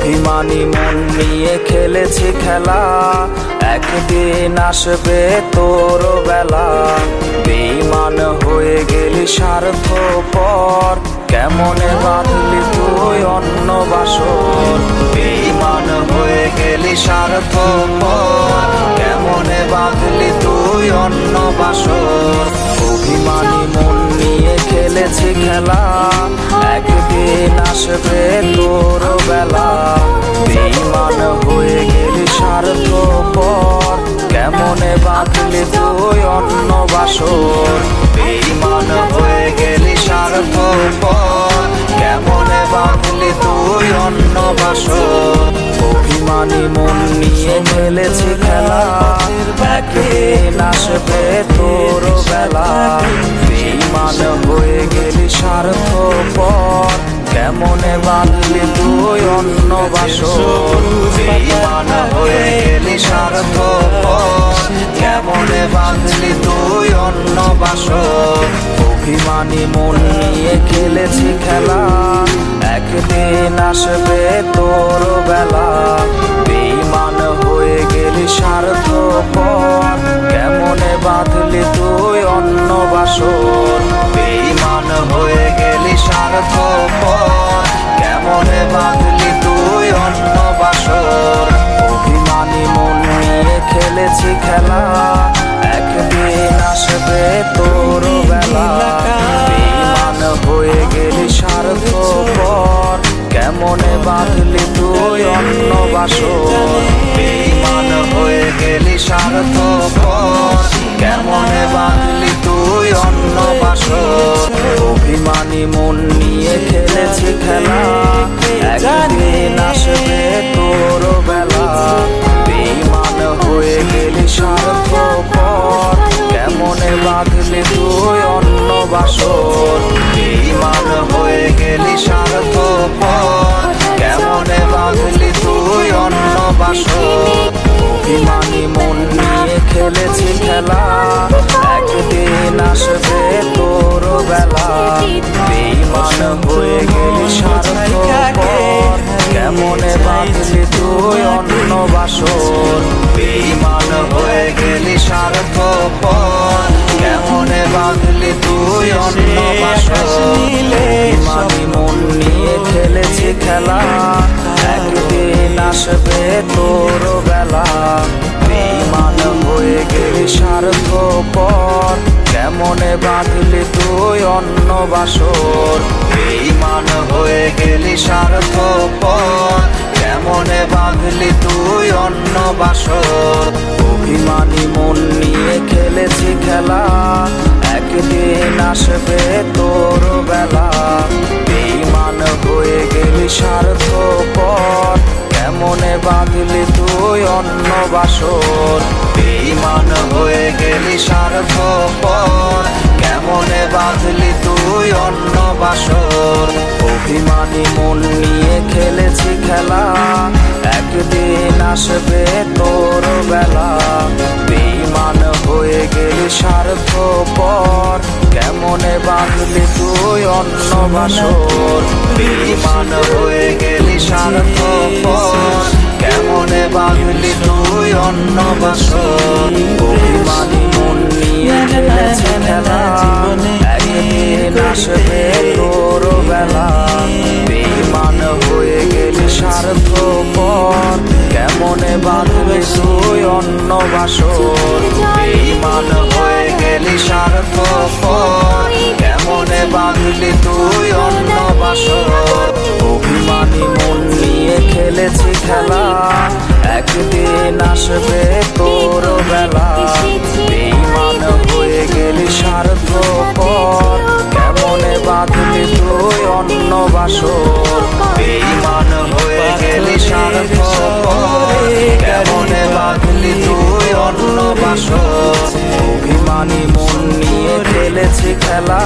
অভিমানী মন নিয়ে খেলেছি খেলা, একদিন আসবে তোর বেলা। বেঈমান হয়ে গেলি স্বার্থপর, কেমনে বাঁধলি তুই অন্য বাসর। বেঈমান হয়ে গেলি স্বার্থপর, কেমনে বাঁধলি তুই অন্য বাসর। অভিমানী মন নিয়ে খেলেছি খেলা, একদিন আসবে তোর বেলা। বেঈমান হয়ে গেলি স্বার্থপর, কেমনে বাঁধলি তুই অন্য বাসর। বেঈমান হয়ে গেলি স্বার্থপর, কেমনে বাঁধলি তুই অন্য বাসর। অভিমানী মন নিয়ে খেলেছি খেলা, একদিন আসবে তোর বেলা। বেঈমান হয়ে গেলি স্বার্থপর, কেমনে বাঁধলি তুই অন্য বাসর। বেঈমান হয়ে গেলি স্বার্থপর, কেমনে বাঁধলি তুই অন্য বাসর। অভিমানী মন নিয়ে খেলেছি খেলা, একদিন আসবে তোর বেলা। বেঈমান হয়ে গেলি স্বার্থপর, কেমনে বাঁধলি তুই অন্য বাসর। বেঈমান হয়ে গেলি স্বার্থপর, কেমনে বাঁধলি তুই অন্য বাসর। অভিমানী মন নিয়ে খেলেছি খেলা, একদিন আসবে তোর বেলা। বেঈমান হয়ে গেলি স্বার্থপর, কেমনে বাঁধলি তুই অন্য বাসর। বেঈমান হয়ে গেলি স্বার্থপর, কেমনে বাঁধলি তুই অন্য বাসর। অভিমানী মন নিয়ে খেলেছি খেলা, একদিন আসবে তোর বেলা। বেঈমান হয়ে গেলি স্বার্থপর, কেমনে বাঁধলি তুই অন্য বাসর। বেঈমান হয়ে গেলি স্বার্থপর, কেমনে বাঁধলি তুই অন্য বাসর। অভিমানী মন নিয়ে খেলেছি খেলা, একদিন আসবে তোর বেলা। বেঈমান হয়ে গেলি স্বার্থপর, কেমনে বাঁধলি তুই অন্য বাসর। বেঈমান হয়ে গেলি স্বার্থপর, কেমনে বাঁধলি তুই অন্য বাসর। অভিমানী মন নিয়ে খেলেছি খেলা, একদিন আসবে তোর বেলা। বেঈমান হয়ে গেলি স্বার্থপর, কেমনে বাঁধলি তুই অন্য বাসর। বেঈমান হয়ে গেলি স্বার্থপর, কেমনে বাঁধলি তুই অন্য বাসর। অভিমানী মন নিয়ে খেলেছি খেলা, একদিন আসবে তোর বেলা। বেঈমান হয়ে গেলি স্বার্থপর, কেমনে বাঁধলি তুই অন্য বাসর। বেঈমান হয়ে গেলি স্বার্থপর, কেমনে বাঁধলি তুই অন্য বাসর। অভিমানী মন নিয়ে খেলেছি খেলা, একদিন আসবে তোর বেলা। বেঈমান হয়ে গেলি স্বার্থপর, কেমনে বাঁধলি তুই অন্য বাসর। বেঈমান হয়ে গেলি স্বার্থপর, কেমনে বাঁধলি তুই অন্য বাসর। অভিমানী মন নিয়ে খেলেছি খেলা, একদিন আসবে তোর বেলা। বেঈমান হয়ে গেলি স্বার্থপর, কেমনে বাঁধলি তুই অন্য বাসর। বেঈমান হয়ে গেলি স্বার্থপর, কেমনে বাঁধলি তুই অন্য বাসর। অভিমানী মন নিয়ে খেলেছি খেলা, একদিন আসবে তোর বেলা। বেঈমান হয়ে গেলি স্বার্থপর, কেমনে বাঁধলি তুই অন্য বাসর। বেঈমান হয়ে গেলি স্বার্থপর, কেমনে বাঁধলি তুই অন্য বাসর। অভিমানী মন নিয়ে খেলেছি খেলা,